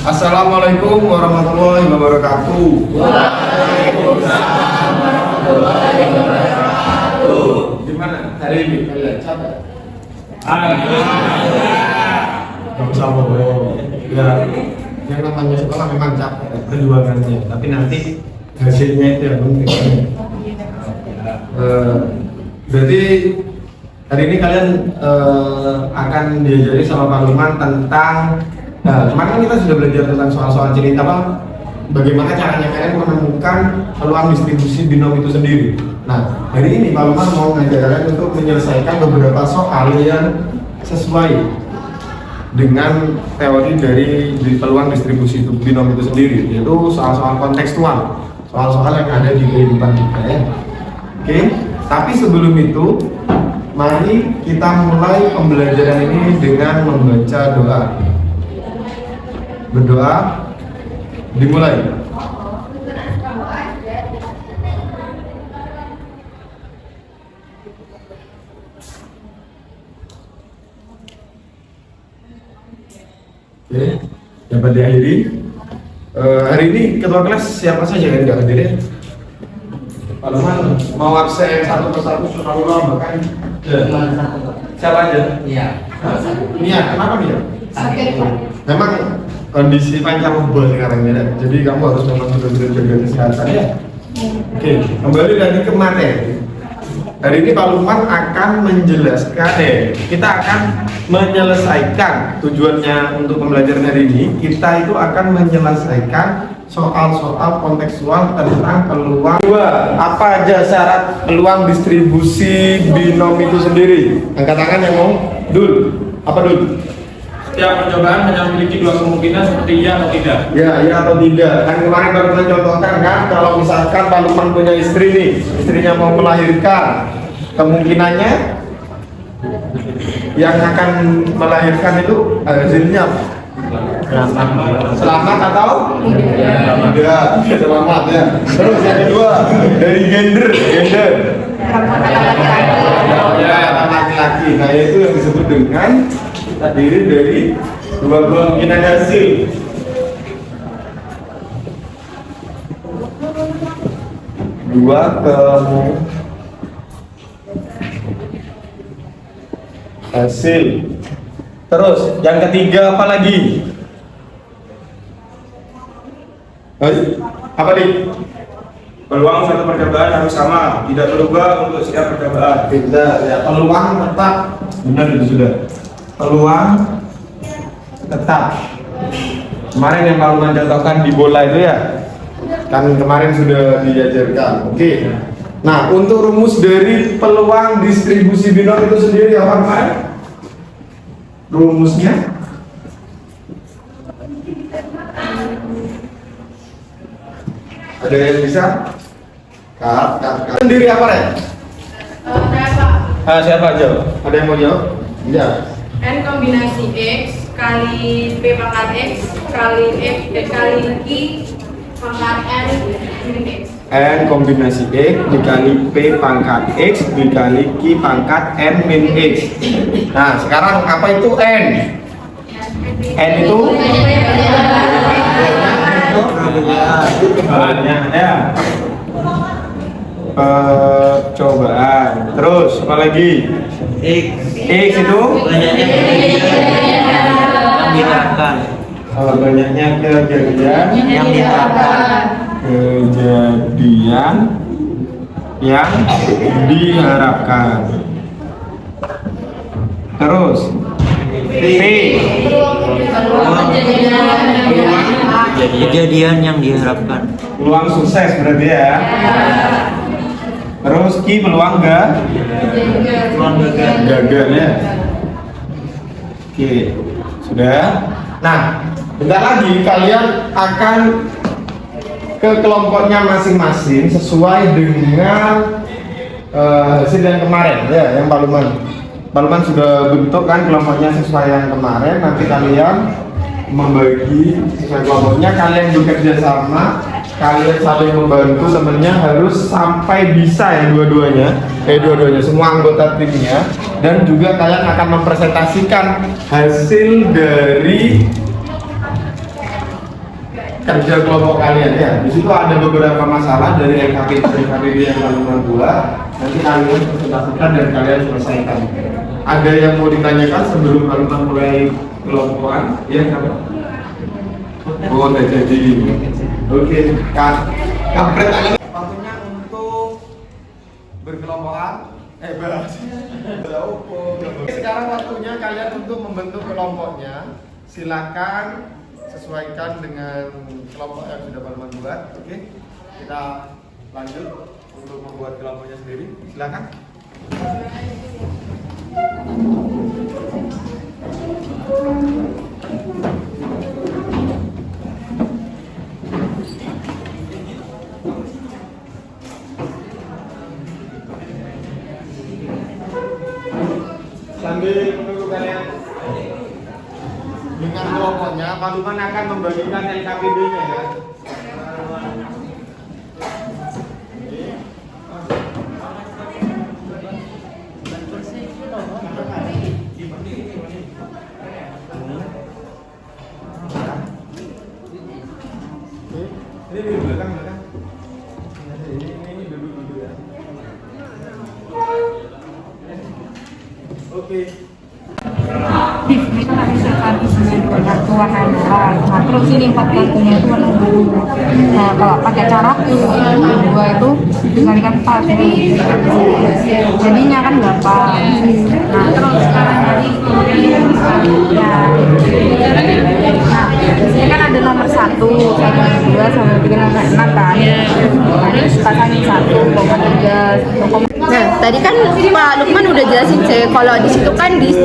Assalamualaikum warahmatullahi wabarakatuh. Waalaikumsalam warahmatullahi wabarakatuh. Gimana hari ini kalian capek? Gak usah bohong. Ya, yang namanya sekolah memang capek perjuangannya, tapi nanti hasilnya itu yang penting. Berarti hari ini kalian akan diajari sama Pak Lukman tentang kemarin kan kita sudah belajar tentang soal-soal cerita bagaimana caranya kalian menemukan peluang distribusi binom itu sendiri. Nah, hari ini Pak Lukman mau ngajak kalian untuk menyelesaikan beberapa soal yang sesuai dengan teori dari peluang distribusi binom itu sendiri, yaitu soal-soal kontekstual, soal-soal yang ada di kehidupan kita ya. Oke, tapi sebelum itu mari kita mulai pembelajaran ini dengan membaca doa. Berdoa dimulai. Oke, dapat diakhiri. Hari ini ketua kelas siapa saja yang tidak hadir ya? Pak Lukman mau absen satu persatu terlalu lama kan? Siapa aja? Iya. Nia, kenapa Nia? Sakit Pak. Memang kondisi pancaroba sekarang ya, jadi kamu harus memang benar-benar jaga kesehatan ya. Oke, kembali lagi ke materi. Hari ini Pak Lukman akan menjelaskan kita akan menyelesaikan tujuannya untuk pembelajaran hari ini. Kita itu akan menyelesaikan soal-soal kontekstual tentang peluang. Apa aja syarat peluang distribusi binom itu sendiri? Angkat tangan yang mau. Dul, apa Dul? Setiap percobaan hanya memiliki dua kemungkinan seperti iya atau tidak. Ya, iya atau tidak. Kan kemarin baru kita contohkan kan, kalau misalkan Pak Lukman punya istri nih, istrinya mau melahirkan, kemungkinannya yang akan melahirkan itu hasilnya apa? Selamat atau? Tidak, selamat ya. Terus yang kedua dari gender. Ya, laki-laki. Nah itu yang disebut dengan terdiri dari dua kemungkinan hasil. Dua hasil. Terus yang ketiga apa lagi? Apa nih? Peluang satu percobaan harus sama, tidak berubah untuk setiap percobaan. Tidak, ya peluang tetap. Benar itu sudah. Peluang tetap. Kemarin yang Pak Lukman contohkan di bola itu ya, kan kemarin sudah diajarkan. Oke. Nah, untuk rumus dari peluang distribusi binom itu sendiri apa kemarin? Rumusnya? Ada yang bisa? Kak. Sendiri apa ya? Saya Pak. Siapa aja? Ada yang mau jawab? Iya. N kombinasi X kali P pangkat X kali X kali Q pangkat N min X. N kombinasi X dikali P pangkat X dikali Q pangkat N min X. Nah, sekarang apa itu N? N itu banyak ya. Percobaan. Terus apa lagi? X itu banyaknya yang diterapkan. Banyaknya kejadian Yang diterapkan. Kejadian yang diharapkan. Terus P Kejadian yang diharapkan. peluang sukses berarti ya. Terus Q peluang Peluang gagal. gagal ya. Oke, sudah. Nah, bentar lagi kalian akan ke kelompoknya masing-masing sesuai dengan hasil yang kemarin ya, yang Pak Lukman sudah bentuk kan kelompoknya sesuai yang kemarin. Nanti kalian membagi sesuai kelompoknya, kalian bekerja sama, kalian saling membantu, temennya harus sampai bisa ya dua-duanya semua anggota timnya, dan juga kalian akan mempresentasikan hasil dari kerja kelompok kalian ya. Di situ ada beberapa masalah dari LKPD yang kalian buat. Nanti kalian presentasikan dan kalian selesaikan. Ada yang mau ditanyakan sebelum kalian mulai kelompokan? Ya, Kak. Oh, udah jadi. Oke, Kak. Kampret tangan. Waktunya untuk berkelompokan. Sekarang waktunya kalian untuk membentuk kelompoknya. Silakan sesuaikan dengan kelompok yang sudah kalian buat. Oke, kita lanjut untuk membuat kelompoknya sendiri. Silakan. Sambil menunggu kalian dengan kelompoknya, Pak Lukman akan membagikan LKPD-nya ya. Ini di belakang. Ini duduk ya. Oke. Ini kan ada misalkan isinya kartu warna merah, nah terus ini 4 kartunya itu warna biru. Nah kalau pakai cara dua itu dikalikan 4 jadinya kan 8. Nah terus sekarang jadi ya. Nah ini kan ada nomor 1, sama 2, sama 3, sama 6 kan. Nah ini pasangin 1,3. Nah, tadi kan Pak Lukman udah jelasin sih kalau di situ kan di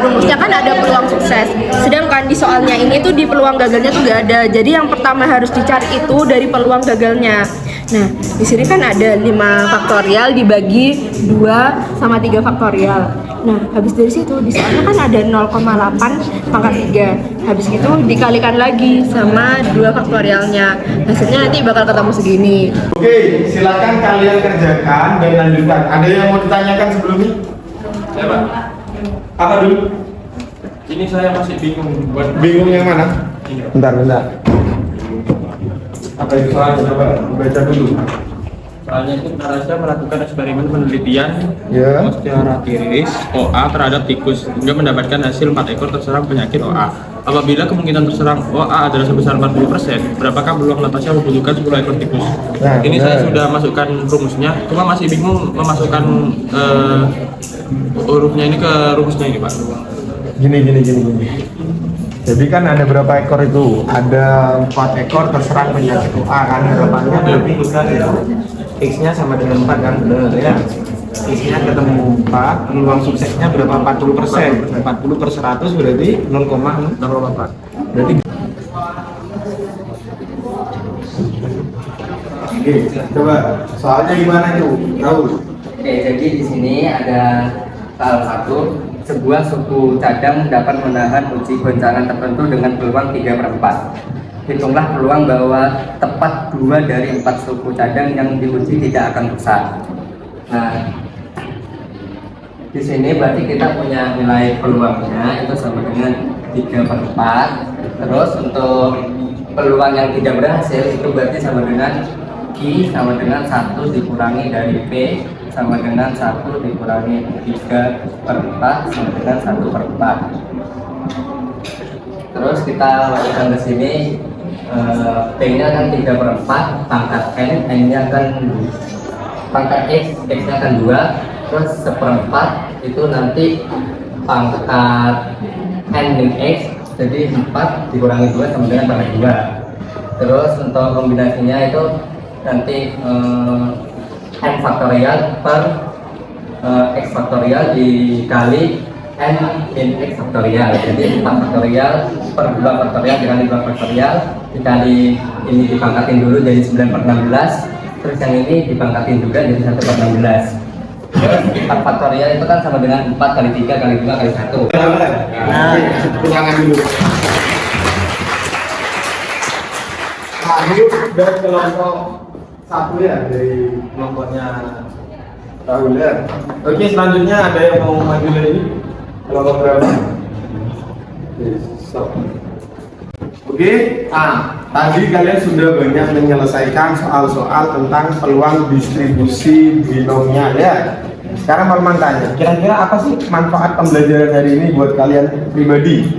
rumusnya kan ada peluang sukses. Sedangkan di soalnya ini tuh di peluang gagalnya tuh gak ada. Jadi yang pertama harus dicari itu dari peluang gagalnya. Nah, di sini kan ada 5 faktorial dibagi 2 sama 3 faktorial. Nah, habis dari situ di soalnya kan ada 0,8 pangkat 3. Habis itu dikalikan lagi sama 2 faktorialnya. Hasilnya nanti bakal ketemu segini. Oke, silakan kalian kerjakan dan lanjutkan. Ada yang mau ditanyakan sebelumnya? Ya, Pak. Apa dulu? Ini saya masih bingung buat Bingung yang mana? Bentar. Apa itu soalnya? Coba baca dulu. soalnya itu Narasya melakukan eksperimen penelitian Ya. osteoarthritis OA terhadap tikus hingga mendapatkan hasil 4 ekor terserang penyakit OA. Apabila kemungkinan terserang OA adalah sebesar 40%, berapakah peluang Natasha membutuhkan 10 ekor tikus? Nah, Ini benar. saya sudah masukkan rumusnya, cuma masih bingung memasukkan hurufnya ini ke rumusnya ini, Pak. Gini. Jadi kan ada berapa ekor itu? Ada 4 ekor terserang penyakit OA kan, harapannya berarti bukan ya. X-nya sama dengan 4 kan, benar ya. X-nya ketemu 4, peluang suksesnya berapa? 40%. 40 per 100 berarti 0,04. Berarti Oke, coba soalnya gimana itu? Tahu? Oke, jadi di sini ada salah satu sebuah suku cadang dapat menahan uji goncangan tertentu dengan peluang 3/4. Hitunglah peluang bahwa tepat 2 dari 4 suku cadang yang diuji tidak akan rusak. Nah, di sini berarti kita punya nilai peluangnya itu sama dengan 3/4. Terus untuk peluang yang tidak berhasil itu berarti sama dengan Q sama dengan 1 dikurangi dari P sama dengan 1 dikurangi 3/4 sama dengan 1/4. Terus kita lakukan ke sini, P-nya kan 3/4, pangkat N-nya kan pangkat X-nya kan 2, terus 1/4 itu nanti pangkat N min X, jadi 4 dikurangi 2 sama dengan pangkat 2. Terus untuk kombinasinya itu nanti N faktorial per X faktorial dikali N min X faktorial, jadi 4 faktorial per 2 faktorial dikali 2 faktorial dikali ini dipangkatin dulu jadi 9/16, terus yang ini dipangkatin juga jadi 1/16. Terus 4 faktorial itu kan sama dengan 4 kali 3 kali 2 kali 1. Nah, tangan dulu. Nah, ini dari kelompok 1 ya, dari kelompoknya Rahul ya. Oke, selanjutnya ada yang mau maju lagi? Kelompok berapa? Oke, stop. Oke, tadi kalian sudah banyak menyelesaikan soal-soal tentang peluang distribusi binomial ya. Sekarang Palman tanya, kira-kira apa sih manfaat pembelajaran hari ini buat kalian pribadi?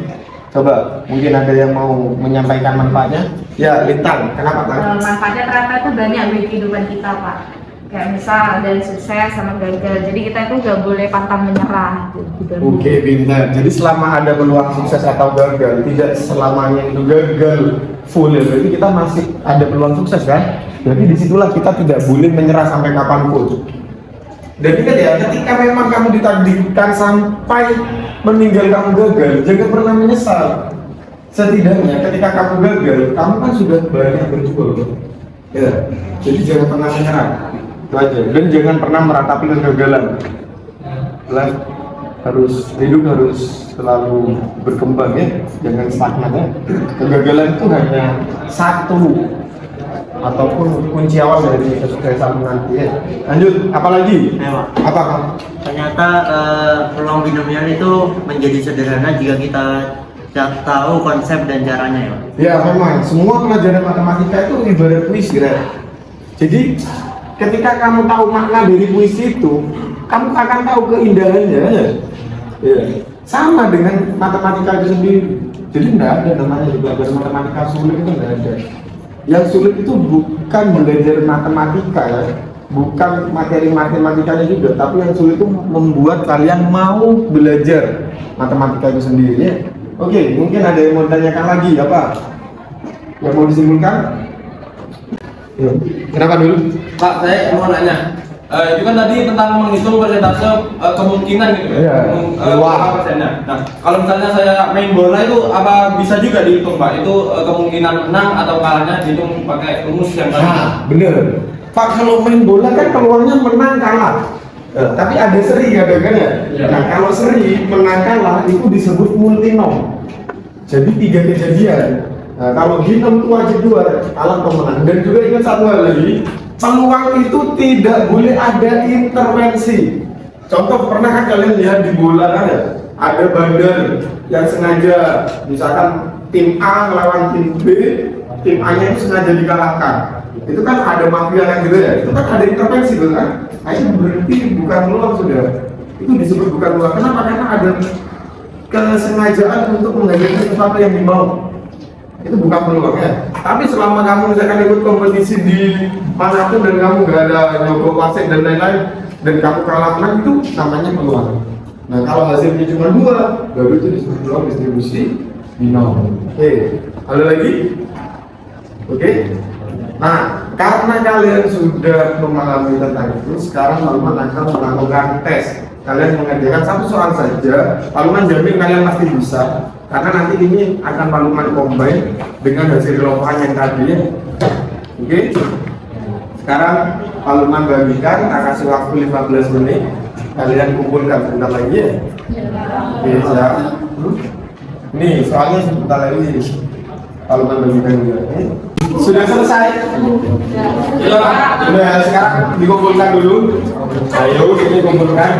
Coba, mungkin ada yang mau menyampaikan manfaatnya? Ya, Lintang, kenapa Tan? Manfaatnya ternyata itu banyak bagi kehidupan kita, Pak. Kayak misal ada sukses sama gagal, jadi kita itu nggak boleh pantang menyerah gitu. Oke, pintar. Jadi selama ada peluang sukses atau gagal, tidak selamanya itu gagal full ya. Berarti kita masih ada peluang sukses kan? Jadi disitulah kita tidak boleh menyerah sampai kapanpun. Dan ingat ya, ketika memang kamu ditakdirkan sampai meninggal kamu gagal, jangan pernah menyesal. Setidaknya ketika kamu gagal, kamu kan sudah banyak berjuang. Ya, jadi jangan pernah menyerah. Itu aja. Dan jangan pernah meratapi kegagalan. Hidup harus selalu berkembang ya, jangan stagnan ya. Kegagalan itu hanya satu ataupun kunci awal dari kesuksesan nanti ya. Lanjut, apalagi? Apa kamu? Ternyata peluang binomial itu menjadi sederhana jika kita tahu konsep dan caranya ya. Ya memang, semua pelajaran matematika itu ibarat puisi ya. Jadi ketika kamu tahu makna dari puisi itu, kamu akan tahu keindahannya ya. Ya. Sama dengan matematika itu sendiri. Jadi tidak ada namanya juga belajar matematika sulit itu tidak ada. Yang sulit itu bukan belajar matematika ya, bukan materi matematikanya juga, tapi yang sulit itu membuat kalian mau belajar matematika itu sendiri ya. Oke, mungkin ada yang mau ditanyakan lagi apa? Yang mau disimpulkan? Ya. Kenapa dulu? Pak, saya mau nanya. Itu kan tadi tentang menghitung persentase kemungkinan gitu ya. Berapa persennya. Nah, kalau misalnya saya main bola itu apa bisa juga dihitung, Pak? Itu kemungkinan menang atau kalahnya dihitung pakai rumus yang tadi. Nah, bener. Pak, kalau main bola kan peluangnya menang kalah. Tapi ada seri kan ya? Nah, kalau seri menang kalah itu disebut multinom. Jadi 3 kejadian. Nah, kalau binom itu wajib 2, kalah atau menang. Dan juga ingat satu hal lagi, peluang itu tidak boleh ada intervensi. Contoh, pernah kan kalian lihat di bola kan ya? Ada bandar yang sengaja, misalkan tim A melawan tim B, tim A-nya itu sengaja dikalahkan. Itu kan ada mafia kan gitu ya? Itu kan ada intervensi tuh kan? Nah, itu berarti bukan peluang sudah. Itu disebut bukan peluang. Kenapa? Karena ada kesengajaan untuk menghadirkan sesuatu yang dimau. Itu bukan peluang ya. Tapi selama kamu misalkan ikut kompetisi di manapun dan kamu nggak ada nyogok wasit dan lain-lain dan kamu kalah menang, itu namanya peluang. Nah, kalau hasilnya cuma 2, baru itu disebut peluang distribusi binom. Oke, ada lagi? Oke. Nah, karena kalian sudah memahami tentang itu, sekarang Pak Lukman akan melakukan tes. Kalian mengerjakan satu soal saja, Pak Lukman jamin kalian pasti bisa. Karena nanti ini akan Pak Lukman combine dengan hasil kelompokan yang tadi ya. Oke. Sekarang Pak Lukman bagikan, kasih waktu 15 menit. Kalian kumpulkan sebentar lagi ya. Oke, siap. Nih, soalnya sebentar lagi Pak Lukman bagikan juga. Sudah selesai? Sudah, sekarang dikumpulkan dulu. Ayo, ini kumpulkan.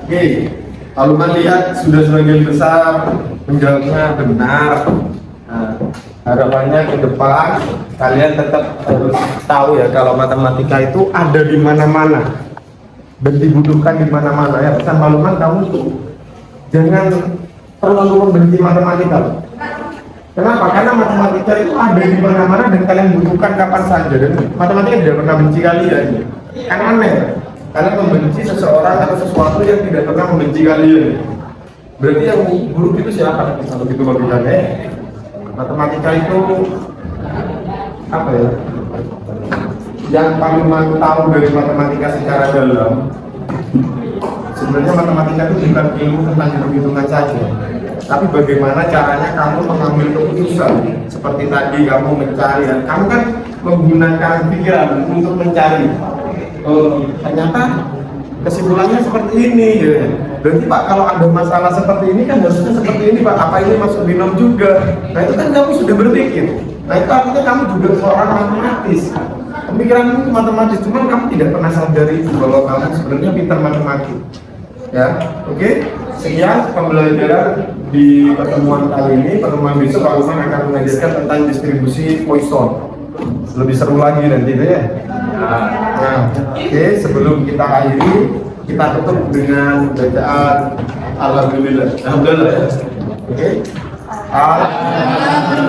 Oke, kalau melihat sudah sebagian besar menjawabnya benar. Nah, harapannya ke depan kalian tetap harus tahu ya kalau matematika itu ada di mana-mana dan dibutuhkan di mana-mana ya. Pesan Pak Lukman, kamu tuh jangan terlalu membenci matematika. Kenapa? Karena matematika itu ada di mana-mana dan kalian butuhkan kapan saja, dan matematika tidak pernah benci kalian. Kan aneh, kalian membenci seseorang atau sesuatu yang tidak pernah membenci kalian. Berarti yang buruk itu siapa? Kalau gitu bagi kalian, matematika itu apa ya? Yang paling tahu dari matematika secara dalam, sebenarnya matematika itu bukan ilmu tentang hitung-hitungan saja, tapi bagaimana caranya kamu mengambil keputusan. Seperti tadi kamu mencari, kamu kan menggunakan pikiran untuk mencari. ternyata kesimpulannya seperti ini gitu ya. Berarti Pak, kalau ada masalah seperti ini kan harusnya seperti ini Pak, apa ini masuk binom juga? Nah itu kan kamu sudah berpikir. Nah itu artinya kamu juga seorang matematis. Pemikiran itu matematis, cuman kamu tidak pernah sadari itu bahwa kamu sebenarnya pintar matematik. Ya, oke. Sekian pembelajaran di pertemuan kali ini. Pertemuan besok Pak Usman akan mengajarkan tentang distribusi Poisson. Lebih seru lagi nanti ya. Nah, oke. Sebelum kita akhiri, kita tutup dengan bacaan Alhamdulillah. Alhamdulillah ya. Oke. Alhamdulillah.